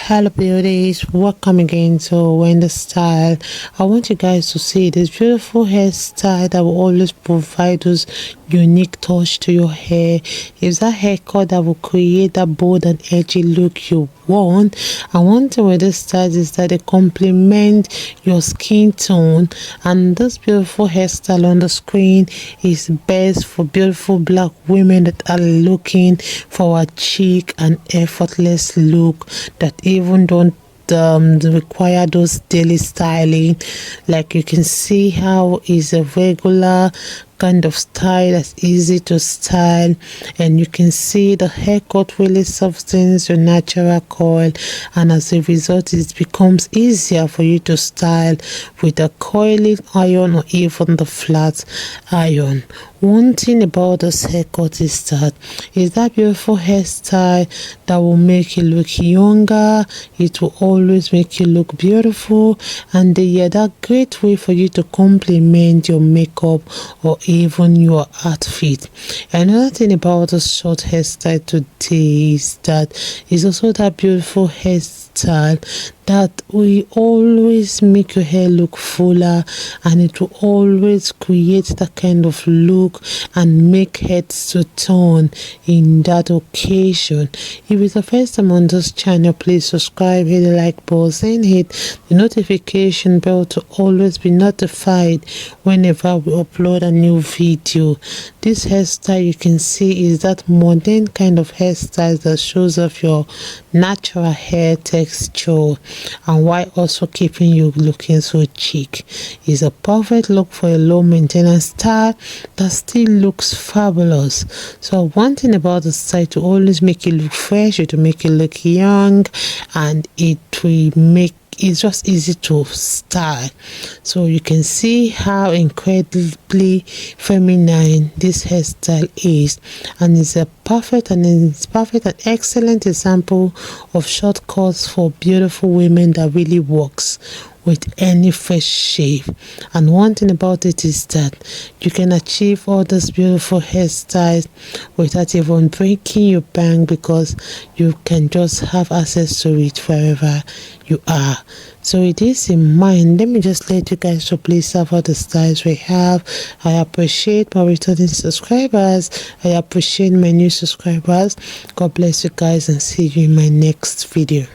Hello beauties, welcome again to Wendy Style. I want you guys to see this beautiful hairstyle that will always provide those unique touch to your hair. It's that haircut that will create that bold and edgy look you want. And one thing with this style is that they complement your skin tone, and this beautiful hairstyle on the screen is best for beautiful black women that are looking for a chic and effortless look that even don't require those daily styling. Like you can see how is a regular kind of style that's easy to style, and you can see the haircut really softens your natural coil, and as a result it becomes easier for you to style with a coiling iron or even the flat iron. One thing about this haircut is that beautiful hairstyle that will make you look younger. It will always make you look beautiful, and that great way for you to complement your makeup or even your outfit. Another thing about the short hairstyle today is that it's also that beautiful hairstyle that will always make your hair look fuller, and it will always create that kind of look and make heads to turn in that occasion. If it's the first time on this channel, please subscribe, hit the like button, hit the notification bell to always be notified whenever we upload a new video. This hairstyle you can see is that modern kind of hairstyle that shows off your natural hair texture, and while also keeping you looking so chic. Is a perfect look for a low maintenance style that still looks fabulous. So one thing about the style to always make you look fresh, to make you look young, and it will make it's just easy to style. So you can see how incredibly feminine this hairstyle is, and it's a perfect and excellent example of shortcuts for beautiful women that really works with any fresh shape. And one thing about it is that you can achieve all these beautiful hairstyles without even breaking your bank, because you can just have access to it wherever you are. So with this in mind, let me just let you guys to please have all the styles we have. I appreciate my returning subscribers. I appreciate my new subscribers. God bless you guys, and see you in my next video.